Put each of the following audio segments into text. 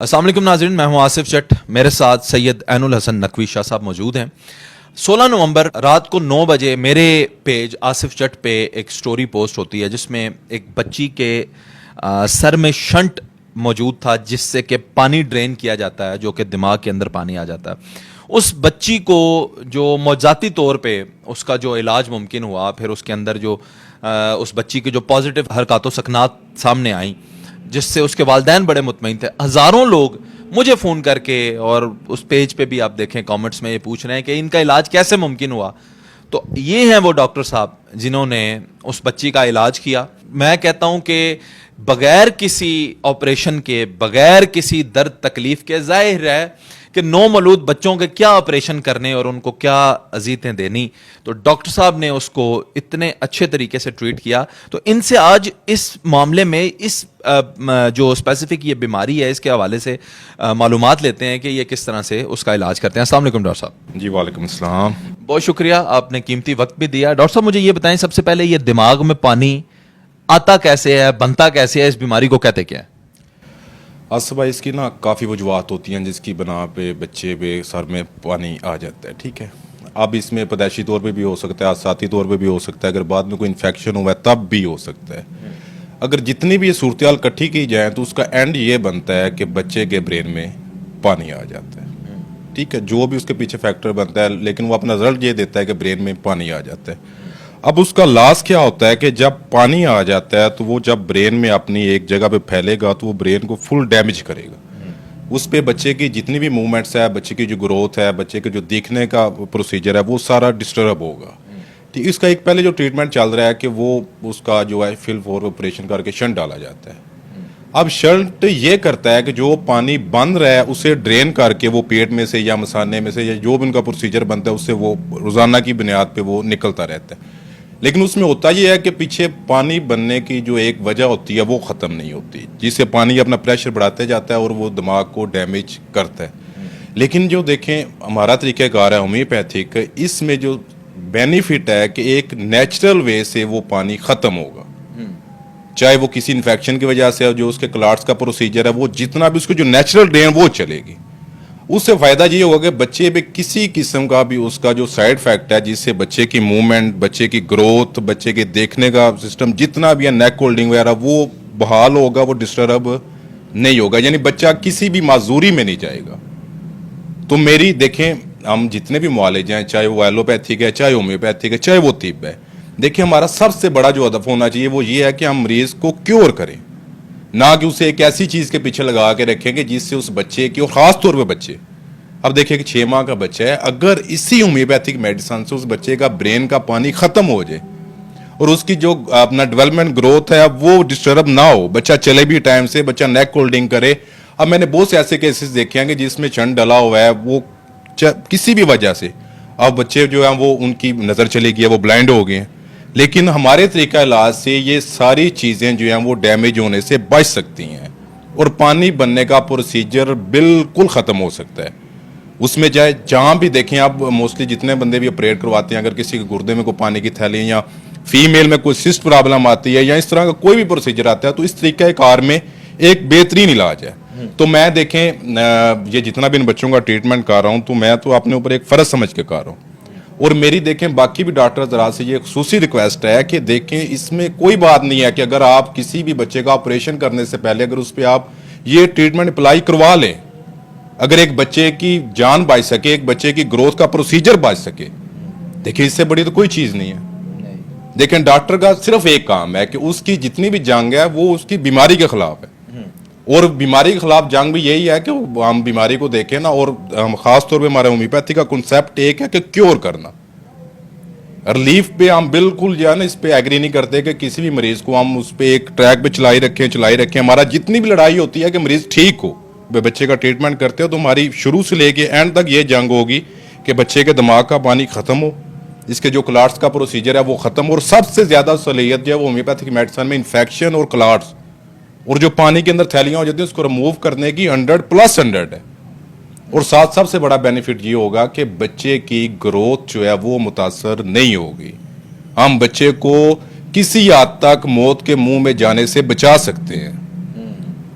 अस्सलाम वालेकुम नाज़रीन, मैं हूं आसिफ जट। मेरे साथ सैयद ऐनुल हसन नकवी शाह साहब मौजूद हैं। 16 नवंबर रात को 9 बजे मेरे पेज आसिफ जट पे एक स्टोरी पोस्ट होती है जिसमें एक बच्ची के सर में शंट मौजूद था जिससे कि पानी ड्रेन किया जाता है, जो कि दिमाग के अंदर पानी आ जाता है। उस बच्ची को जो मौजाती तौर पे उसका जो इलाज मुमकिन हुआ, फिर उसके अंदर जो उस बच्ची की जो पॉजिटिव हरकत व सकनात सामने आई जिससे उसके वालिदैन बड़े मुतमईन थे। हज़ारों लोग मुझे फ़ोन करके, और उस पेज पे भी आप देखें कमेंट्स में ये पूछ रहे हैं कि इनका इलाज कैसे मुमकिन हुआ। तो ये हैं वो डॉक्टर साहब जिन्होंने उस बच्ची का इलाज किया। मैं कहता हूं कि बगैर किसी ऑपरेशन के, बगैर किसी दर्द तकलीफ के, जाहिर है कि नौमौलूद बच्चों के क्या ऑपरेशन करने और उनको क्या अजीतें देनी। तो डॉक्टर साहब ने उसको इतने अच्छे तरीके से ट्रीट किया। तो इनसे आज इस मामले में, इस जो स्पेसिफिक ये बीमारी है, इसके हवाले से मालूमात लेते हैं कि ये किस तरह से उसका इलाज करते हैं। अस्सलाम वालेकुम डॉक्टर साहब। जी वालेकुम अस्सलाम। बहुत शुक्रिया, आपने कीमती वक्त भी दिया। डॉक्टर साहब मुझे ये बताएं, सबसे पहले ये दिमाग में पानी आता कैसे है, बनता कैसे है, इस बीमारी को कहते क्या है? असबा इसकी ना काफ़ी वजूहत होती हैं जिसकी बना पे बच्चे पे सर में पानी आ जाता है। ठीक है, अब इसमें पैदाइशी तौर पे भी हो सकता है, आसाती तौर पे भी हो सकता है, अगर बाद में कोई इन्फेक्शन हुआ है तब भी हो सकता है। अगर जितनी भी ये सूरत हाल इकट्ठी की जाए तो उसका एंड ये बनता है कि बच्चे के ब्रेन में पानी आ जाता है। ठीक है, जो भी उसके पीछे फैक्टर बनता है, लेकिन वो अपना रिजल्ट ये देता है कि ब्रेन में पानी आ जाता है। अब उसका लास्ट क्या होता है कि जब पानी आ जाता है तो वो जब ब्रेन में अपनी एक जगह पे फैलेगा तो वो ब्रेन को फुल डैमेज करेगा। उस पे बच्चे की जितनी भी मूवमेंट्स है, बच्चे की जो ग्रोथ है, बच्चे के जो दिखने का प्रोसीजर है, वो सारा डिस्टर्ब होगा। ठीक, इसका एक पहले जो ट्रीटमेंट चल रहा है कि वो उसका जो है फिल फॉर ऑपरेशन करके शंट डाला जाता है। अब शंट ये करता है कि जो पानी बन रहा है उसे ड्रेन करके वो पेट में से या मसाने में से या जो भी उनका प्रोसीजर बनता है उससे वो रोज़ाना की बुनियाद पे वो निकलता रहता है। लेकिन उसमें होता ये है कि पीछे पानी बनने की जो एक वजह होती है वो ख़त्म नहीं होती, जिससे पानी अपना प्रेशर बढ़ाते जाता है और वो दिमाग को डैमेज करता है। लेकिन जो देखें हमारा तरीक़ाकार है होम्योपैथिक, इसमें जो बेनिफिट है कि एक नेचुरल वे से वो पानी ख़त्म होगा, चाहे वो किसी इन्फेक्शन की वजह से जो उसके क्लाट्स का प्रोसीजर है वो जितना भी उसको जो नेचुरल ड्रेन वो चलेगी। उससे फ़ायदा ये होगा कि बच्चे पे किसी किस्म का भी उसका जो साइड इफेक्ट है जिससे बच्चे की मूवमेंट, बच्चे की ग्रोथ, बच्चे के देखने का सिस्टम जितना भी है, नेक होल्डिंग वगैरह, वो बहाल होगा, वो डिस्टर्ब नहीं होगा, यानी बच्चा किसी भी माजूरी में नहीं जाएगा। तो मेरी देखें, हम जितने भी मुआलिज हैं, चाहे वो एलोपैथिक है, चाहे होम्योपैथिक है, चाहे वो तिब है, देखिए हमारा सबसे बड़ा जो हदफ होना चाहिए वो ये है कि हम मरीज़ को क्योर करें, ना कि उसे एक ऐसी चीज़ के पीछे लगा के रखेंगे जिससे उस बच्चे की, और ख़ास तौर पे बच्चे, अब देखिए कि 6 माह का बच्चा है, अगर इसी होम्योपैथिक मेडिसिन से उस बच्चे का ब्रेन का पानी ख़त्म हो जाए और उसकी जो अपना डेवलपमेंट ग्रोथ है वो डिस्टर्ब ना हो, बच्चा चले भी टाइम से, बच्चा नेक होल्डिंग करे। अब मैंने बहुत से ऐसे केसेस देखे हैं कि जिसमें चंड डला हुआ है, वो किसी भी वजह से अब बच्चे जो है वो उनकी नज़र चली गई है, वो ब्लाइंड हो गए हैं। लेकिन हमारे तरीका इलाज से ये सारी चीज़ें जो हैं वो डैमेज होने से बच सकती हैं और पानी बनने का प्रोसीजर बिल्कुल ख़त्म हो सकता है। उसमें चाहे जहाँ भी देखें आप, मोस्टली जितने बंदे भी ऑपरेट करवाते हैं, अगर किसी के गुर्दे में कोई पानी की थैली या फीमेल में कोई सिस्ट प्रॉब्लम आती है या इस तरह का कोई भी प्रोसीजर आता है, तो इस तरीके कार में एक बेहतरीन इलाज है। तो मैं देखें ये जितना भी इन बच्चों का ट्रीटमेंट कर रहा हूँ तो मैं तो अपने ऊपर एक फ़र्ज समझ के कर रहा हूँ, और मेरी देखें बाकी भी डॉक्टर जरा से ये खुसूसी रिक्वेस्ट है कि देखें इसमें कोई बात नहीं है कि अगर आप किसी भी बच्चे का ऑपरेशन करने से पहले अगर उस पर आप ये ट्रीटमेंट अप्लाई करवा लें, अगर एक बच्चे की जान बच सके, एक बच्चे की ग्रोथ का प्रोसीजर बच सके, देखिए इससे बड़ी तो कोई चीज़ नहीं है। देखें डॉक्टर का सिर्फ एक काम है कि उसकी जितनी भी जंग है वो उसकी बीमारी के खिलाफ है, और बीमारी के खिलाफ जंग भी यही है कि हम बीमारी को देखें ना, और हम खास तौर पे हमारे होम्योपैथी का कॉन्सेप्ट एक है कि क्योर करना। रिलीफ पे हम बिल्कुल जो है ना इस पे एग्री नहीं करते कि किसी भी मरीज को हम उस पर एक ट्रैक पे चलाई रखें। हमारा जितनी भी लड़ाई होती है कि मरीज ठीक हो, बच्चे का ट्रीटमेंट करते हो तो हमारी शुरू से लेके एंड तक ये जंग होगी कि बच्चे के दिमाग का पानी ख़त्म हो, इसके जो क्लाट्स का प्रोसीजर है वो ख़त्म हो, और सबसे ज़्यादा सलीयत जो है वो होम्योपैथिक मेडिसिन में इन्फेक्शन और क्लाट्स और जो पानी के अंदर थैलियाँ हो जाती हैं उसको रिमूव करने की 100+100 है। और साथ सबसे बड़ा बेनिफिट ये होगा कि बच्चे की ग्रोथ जो है वो मुतासर नहीं होगी। हम बच्चे को किसी हद तक मौत के मुंह में जाने से बचा सकते हैं।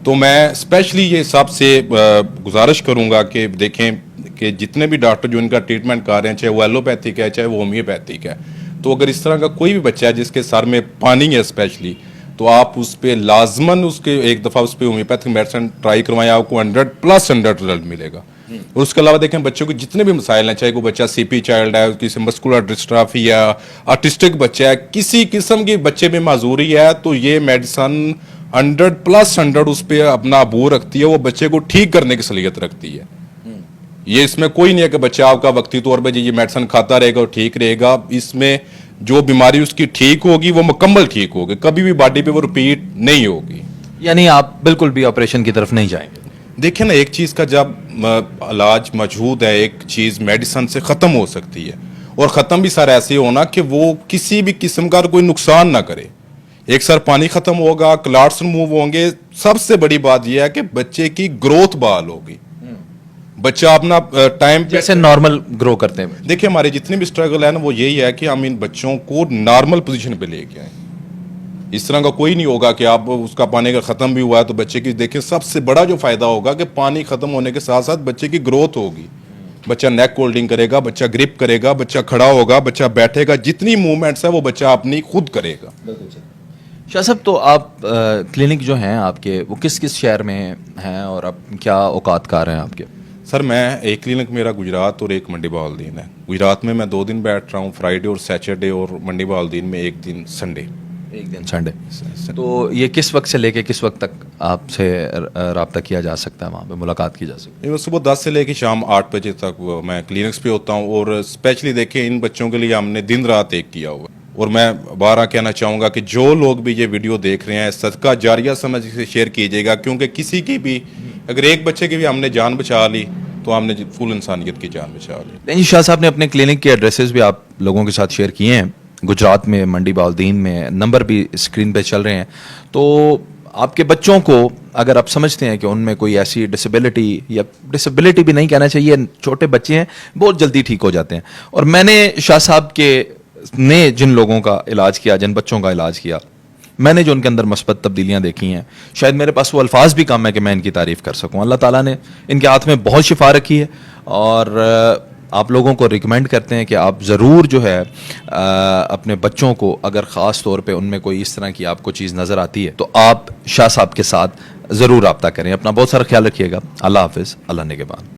तो मैं स्पेशली ये सबसे गुजारिश करूंगा कि देखें कि जितने भी डॉक्टर जो इनका ट्रीटमेंट कर रहे हैं, चाहे वो एलोपैथिक है चाहे वो होम्योपैथिक है, तो अगर इस तरह का कोई भी बच्चा है जिसके सर में पानी है स्पेशली, तो आप उस पर लाजमन उसके एक दफ़ा उस पर होम्योपैथिक मेडिसिन ट्राई करवाएं, आपको 100+ रिजल्ट मिलेगा। और उसके अलावा देखें बच्चों के जितने भी मसाइल हैं, चाहे कोई बच्चा सीपी चाइल्ड है, किसी मस्कुलर डिस्ट्रॉफी या आर्टिस्टिक बच्चा है, किसी किस्म के बच्चे में माजूरी है, तो ये मेडिसिन 100+ उस पर अपना अबूर रखती है, वो बच्चे को ठीक करने की सलीयत रखती है। ये इसमें कोई नहीं है कि बच्चा आपका वक्ती तौर पर ये मेडिसिन खाता रहेगा और ठीक रहेगा। इसमें जो बीमारी उसकी ठीक होगी वो मुकम्मल ठीक होगी, कभी भी बॉडी पे वो रिपीट नहीं होगी। यानी आप बिल्कुल भी ऑपरेशन की तरफ नहीं जाएंगे? देखिए ना, एक चीज़ का जब इलाज मौजूद है, एक चीज़ मेडिसिन से ख़त्म हो सकती है, और ख़त्म भी सर ऐसे होना कि वो किसी भी किस्म का कोई नुकसान ना करे। एक सर पानी ख़त्म होगा, क्लॉट्स रिमूव होंगे, सबसे बड़ी बात यह है कि बच्चे की ग्रोथ बहाल होगी, बच्चा अपना टाइम जैसे नॉर्मल ग्रो करते हैं। देखिए हमारे जितने भी स्ट्रगल है ना, वो यही है कि हम इन बच्चों को नॉर्मल पोजीशन पे लेके आए। इस तरह का कोई नहीं होगा कि आप उसका पानी अगर ख़त्म भी हुआ है तो बच्चे की देखिए सबसे बड़ा जो फ़ायदा होगा कि पानी ख़त्म होने के साथ साथ बच्चे की ग्रोथ होगी। बच्चा नेक होल्डिंग करेगा, बच्चा ग्रिप करेगा, बच्चा खड़ा होगा, बच्चा बैठेगा, जितनी मूवमेंट्स है वो बच्चा अपनी खुद करेगा। शाह साहब, तो आप क्लिनिक जो हैं आपके वो किस किस शहर में हैं और आप क्या औकातकार हैं आपके? सर मैं एक क्लिनिक मेरा गुजरात और एक मंडी बहाउद्दीन है। गुजरात में मैं 2 दिन बैठ रहा हूँ, फ्राइडे और सैटरडे, और मंडी बहाउद्दीन में एक दिन संडे। एक दिन संडे। तो ये किस वक्त से लेके किस वक्त तक आपसे रब्ता किया जा सकता है, वहाँ पे मुलाकात की जा सकती है? ये सुबह 10 से लेके शाम 8 बजे तक मैं क्लिनिक्स पे होता हूँ, और स्पेशली देखें इन बच्चों के लिए हमने दिन रात एक किया हुआ है। और मैं बारह कहना चाहूँगा कि जो लोग भी ये वीडियो देख रहे हैं, सदका जारिया समझ से शेयर कीजिएगा, क्योंकि किसी की भी अगर एक बच्चे की भी हमने जान बचा ली तो हमने फुल इंसानियत की जान बचा ली। नहीं, शाह साहब ने अपने क्लिनिक के एड्रेसेस भी आप लोगों के साथ शेयर किए हैं, गुजरात में, मंडी बहाउद्दीन में, नंबर भी स्क्रीन पे चल रहे हैं। तो आपके बच्चों को अगर आप समझते हैं कि उनमें कोई ऐसी डिसेबिलिटी, या डिसेबिलिटी भी नहीं कहना चाहिए, छोटे बच्चे हैं, बहुत जल्दी ठीक हो जाते हैं। और मैंने शाह साहब के ने जिन लोगों का इलाज किया, जिन बच्चों का इलाज किया, मैंने जो उनके अंदर मस्बत तब्दीलियां देखी हैं, शायद मेरे पास वो अल्फाज भी कम है कि मैं इनकी तारीफ़ कर सकूं। अल्लाह ताला ने इनके हाथ में बहुत शिफा रखी है, और आप लोगों को रिकमेंड करते हैं कि आप ज़रूर जो है अपने बच्चों को, अगर ख़ास तौर पे उनमें कोई इस तरह की आपको चीज़ नज़र आती है, तो आप शाह साहब के साथ ज़रूर रब्ता करें। अपना बहुत सारा ख्याल रखिएगा। अल्लाह हाफिज़, अल्लाह निगहबान।